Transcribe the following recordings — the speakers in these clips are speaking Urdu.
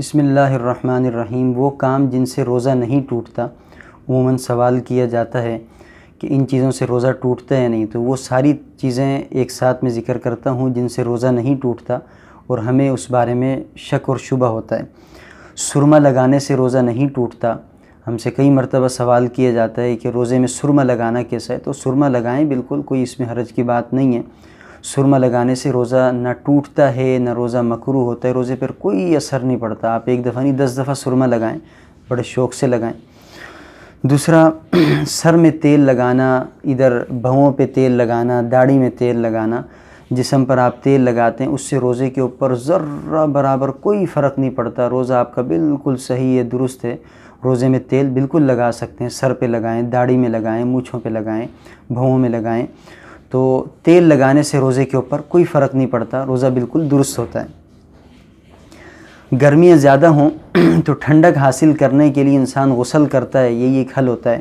بسم اللہ الرحمن الرحیم۔ وہ کام جن سے روزہ نہیں ٹوٹتا، عموماً سوال کیا جاتا ہے کہ ان چیزوں سے روزہ ٹوٹتا ہے یا نہیں، تو وہ ساری چیزیں ایک ساتھ میں ذکر کرتا ہوں جن سے روزہ نہیں ٹوٹتا اور ہمیں اس بارے میں شک اور شبہ ہوتا ہے۔ سرما لگانے سے روزہ نہیں ٹوٹتا۔ ہم سے کئی مرتبہ سوال کیا جاتا ہے کہ روزے میں سرما لگانا کیسا ہے، تو سرما لگائیں، بالکل کوئی اس میں حرج کی بات نہیں ہے۔ سرما لگانے سے روزہ نہ ٹوٹتا ہے نہ روزہ مکروہ ہوتا ہے، روزے پر کوئی اثر نہیں پڑتا۔ آپ ایک دفعہ نہیں 10 دفعہ سرما لگائیں، بڑے شوق سے لگائیں۔ دوسرا، سر میں تیل لگانا، ادھر بھووں پہ تیل لگانا، داڑھی میں تیل لگانا، جسم پر آپ تیل لگاتے ہیں، اس سے روزے کے اوپر ذرہ برابر کوئی فرق نہیں پڑتا۔ روزہ آپ کا بالکل صحیح ہے، درست ہے۔ روزے میں تیل بالکل لگا سکتے ہیں، سر پہ لگائیں، داڑھی میں لگائیں، مونچھوں پہ لگائیں، بھووں میں لگائیں۔ تو تیل لگانے سے روزے کے اوپر کوئی فرق نہیں پڑتا، روزہ بالکل درست ہوتا ہے۔ گرمیاں زیادہ ہوں تو ٹھنڈک حاصل کرنے کے لیے انسان غسل کرتا ہے، یہی ایک حل ہوتا ہے۔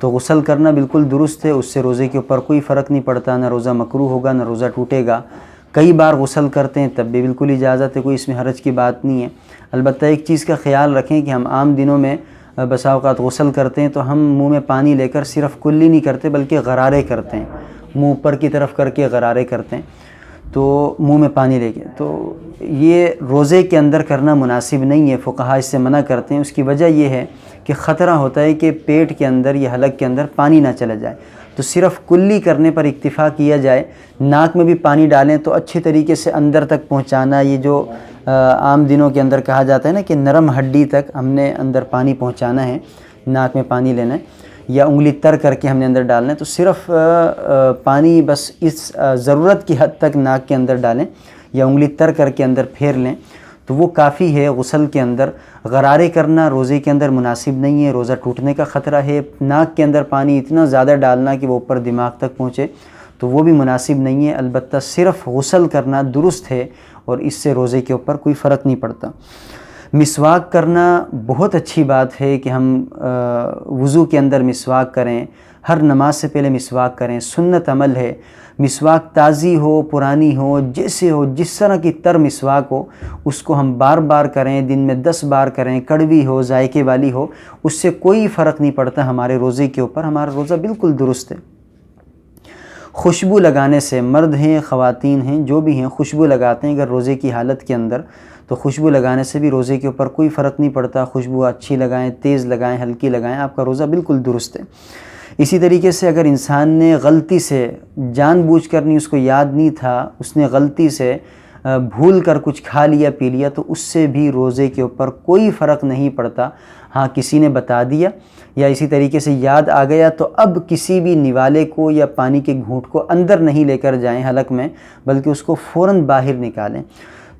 تو غسل کرنا بالکل درست ہے، اس سے روزے کے اوپر کوئی فرق نہیں پڑتا، نہ روزہ مکروہ ہوگا نہ روزہ ٹوٹے گا۔ کئی بار غسل کرتے ہیں تب بھی بالکل اجازت ہے، کوئی اس میں حرج کی بات نہیں ہے۔ البتہ ایک چیز کا خیال رکھیں کہ ہم عام دنوں میں بسا اوقات غسل کرتے ہیں تو ہم منہ میں پانی لے کر صرف کلی نہیں کرتے بلکہ غرارے کرتے ہیں، منہ اوپر کی طرف کر کے غرارے کرتے ہیں، تو منہ میں پانی لے کے، تو یہ روزے کے اندر کرنا مناسب نہیں ہے، فقہاء اس سے منع کرتے ہیں۔ اس کی وجہ یہ ہے کہ خطرہ ہوتا ہے کہ پیٹ کے اندر یا حلق کے اندر پانی نہ چلا جائے، تو صرف کلی کرنے پر اکتفا کیا جائے۔ ناک میں بھی پانی ڈالیں تو اچھے طریقے سے اندر تک پہنچانا، یہ جو عام دنوں کے اندر کہا جاتا ہے نا کہ نرم ہڈی تک ہم نے اندر پانی پہنچانا ہے، ناک میں پانی لینا ہے یا انگلی تر کر کے ہم نے اندر ڈالنا ہے، تو صرف پانی بس اس ضرورت کی حد تک ناک کے اندر ڈالیں یا انگلی تر کر کے اندر پھیر لیں تو وہ کافی ہے غسل کے اندر۔ غرارے کرنا روزے کے اندر مناسب نہیں ہے، روزہ ٹوٹنے کا خطرہ ہے۔ ناک کے اندر پانی اتنا زیادہ ڈالنا کہ وہ اوپر دماغ تک پہنچے تو وہ بھی مناسب نہیں ہے۔ البتہ صرف غسل کرنا درست ہے اور اس سے روزے کے اوپر کوئی فرق نہیں پڑتا۔ مسواک کرنا بہت اچھی بات ہے کہ ہم وضو کے اندر مسواک کریں، ہر نماز سے پہلے مسواک کریں، سنت عمل ہے۔ مسواک تازی ہو، پرانی ہو، جیسے ہو، جس طرح کی تر مسواک ہو، اس کو ہم بار بار کریں، دن میں 10 بار کریں، کڑوی ہو، ذائقے والی ہو، اس سے کوئی فرق نہیں پڑتا ہمارے روزے کے اوپر، ہمارا روزہ بالکل درست ہے۔ خوشبو لگانے سے، مرد ہیں خواتین ہیں جو بھی ہیں خوشبو لگاتے ہیں اگر روزے کی حالت کے اندر، تو خوشبو لگانے سے بھی روزے کے اوپر کوئی فرق نہیں پڑتا۔ خوشبو اچھی لگائیں، تیز لگائیں، ہلکی لگائیں، آپ کا روزہ بالکل درست ہے۔ اسی طریقے سے اگر انسان نے غلطی سے، جان بوجھ کر نہیں، اس کو یاد نہیں تھا، اس نے غلطی سے بھول کر کچھ کھا لیا پی لیا، تو اس سے بھی روزے کے اوپر کوئی فرق نہیں پڑتا۔ ہاں کسی نے بتا دیا یا اسی طریقے سے یاد آ گیا تو اب کسی بھی نوالے کو یا پانی کے گھونٹ کو اندر نہیں لے کر جائیں حلق میں، بلکہ اس کو فوراً باہر نکالیں۔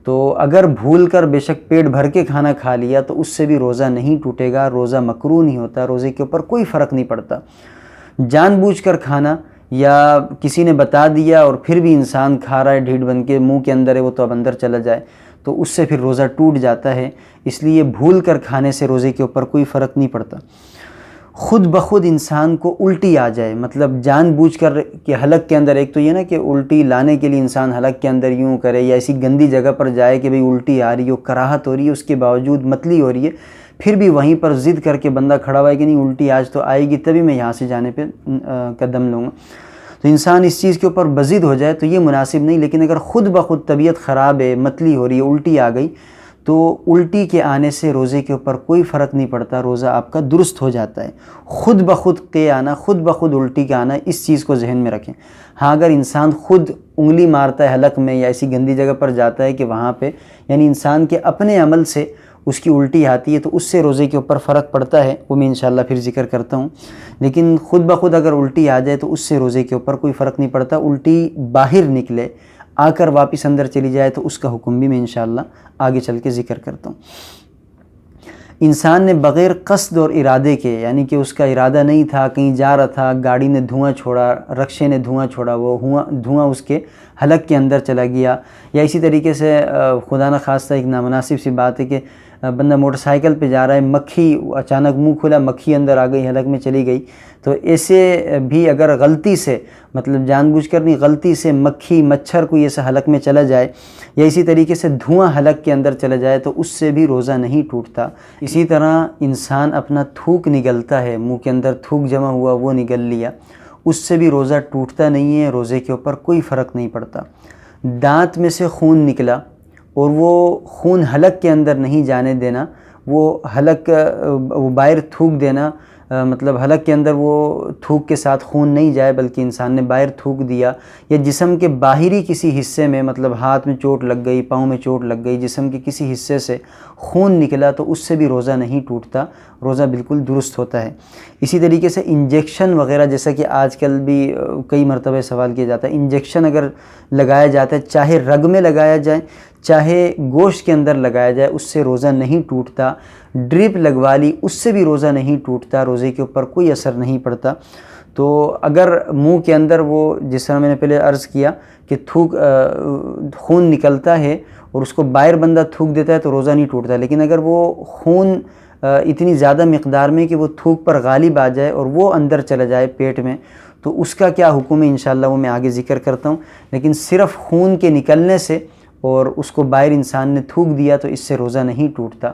تو اگر بھول کر بے شک پیٹ بھر کے کھانا کھا لیا تو اس سے بھی روزہ نہیں ٹوٹے گا، روزہ مکروہ نہیں ہوتا، روزے کے اوپر کوئی فرق نہیں پڑتا۔ جان بوجھ کر کھانا یا کسی نے بتا دیا اور پھر بھی انسان کھا رہا ہے ڈھیٹ بن کے، منہ کے اندر ہے وہ تو اب اندر چلا جائے، تو اس سے پھر روزہ ٹوٹ جاتا ہے۔ اس لیے بھول کر کھانے سے روزے کے اوپر کوئی فرق نہیں پڑتا۔ خود بخود انسان کو الٹی آ جائے، مطلب جان بوجھ کر کہ حلق کے اندر، ایک تو یہ نا کہ الٹی لانے کے لیے انسان حلق کے اندر یوں کرے یا ایسی گندی جگہ پر جائے کہ بھئی الٹی آ رہی ہو، کراہت ہو رہی ہے، اس کے باوجود متلی ہو رہی ہے، پھر بھی وہیں پر ضد کر کے بندہ کھڑا ہوا ہے کہ نہیں الٹی آج تو آئے گی تبھی میں یہاں سے جانے پہ قدم لوں گا، تو انسان اس چیز کے اوپر بضد ہو جائے تو یہ مناسب نہیں۔ لیکن اگر خود بخود طبیعت خراب ہے، متلی ہو رہی ہے، الٹی آ گئی، تو الٹی کے آنے سے روزے کے اوپر کوئی فرق نہیں پڑتا، روزہ آپ کا درست ہو جاتا ہے۔ خود بخود کے آنا، خود بخود الٹی کا آنا، اس چیز کو ذہن میں رکھیں۔ ہاں اگر انسان خود انگلی مارتا ہے حلق میں یا ایسی گندی جگہ پر جاتا ہے کہ وہاں پہ یعنی انسان کے اپنے عمل سے اس کی الٹی آتی ہے تو اس سے روزے کے اوپر فرق پڑتا ہے، وہ میں انشاءاللہ پھر ذکر کرتا ہوں۔ لیکن خود بخود اگر الٹی آ جائے تو اس سے روزے کے اوپر کوئی فرق نہیں پڑتا۔ الٹی باہر نکلے، آ کر واپس اندر چلی جائے تو اس کا حکم بھی میں انشاءاللہ آگے چل کے ذکر کرتا ہوں۔ انسان نے بغیر قصد اور ارادے کے، یعنی کہ اس کا ارادہ نہیں تھا، کہیں جا رہا تھا، گاڑی نے دھواں چھوڑا، رکشے نے دھواں چھوڑا، وہ دھواں اس کے حلق کے اندر چلا گیا، یا اسی طریقے سے خدا نخواستہ ایک نامناسب سی بات ہے کہ بندہ موٹر سائیکل پہ جا رہا ہے، مکھی اچانک منہ کھلا، مکھی اندر آ گئی، حلق میں چلی گئی، تو ایسے بھی اگر غلطی سے مطلب جان بوجھ کر نہیں، غلطی سے مکھی مچھر کوئی ایسا حلق میں چلا جائے، یا اسی طریقے سے دھواں حلق کے اندر چلا جائے تو اس سے بھی روزہ نہیں ٹوٹتا۔ اسی طرح انسان اپنا تھوک نگلتا ہے، منہ کے اندر تھوک جمع ہوا وہ نگل لیا، اس سے بھی روزہ ٹوٹتا نہیں ہے، روزے کے اوپر کوئی فرق نہیں پڑتا۔ دانت میں سے خون نکلا اور وہ خون حلق کے اندر نہیں جانے دینا، وہ حلق وہ باہر تھوک دینا، مطلب حلق کے اندر وہ تھوک کے ساتھ خون نہیں جائے بلکہ انسان نے باہر تھوک دیا، یا جسم کے باہری کسی حصے میں مطلب ہاتھ میں چوٹ لگ گئی، پاؤں میں چوٹ لگ گئی، جسم کے کسی حصے سے خون نکلا تو اس سے بھی روزہ نہیں ٹوٹتا، روزہ بالکل درست ہوتا ہے۔ اسی طریقے سے انجیکشن وغیرہ، جیسا کہ آج کل بھی کئی مرتبہ سوال کیا جاتا ہے، انجیکشن اگر لگایا جاتا ہے، چاہے رگ میں لگایا جائے چاہے گوشت کے اندر لگایا جائے، اس سے روزہ نہیں ٹوٹتا۔ ڈرپ لگوا لی، اس سے بھی روزہ نہیں ٹوٹتا، روزے کے اوپر کوئی اثر نہیں پڑتا۔ تو اگر منہ کے اندر وہ جس طرح میں نے پہلے عرض کیا کہ خون نکلتا ہے اور اس کو باہر بندہ تھوک دیتا ہے تو روزہ نہیں ٹوٹتا، لیکن اگر وہ خون اتنی زیادہ مقدار میں کہ وہ تھوک پر غالب آ جائے اور وہ اندر چلا جائے پیٹ میں، تو اس کا کیا حکم ہے انشاءاللہ وہ میں آگے ذکر کرتا ہوں۔ لیکن صرف خون کے نکلنے سے اور اس کو باہر انسان نے تھوک دیا تو اس سے روزہ نہیں ٹوٹتا۔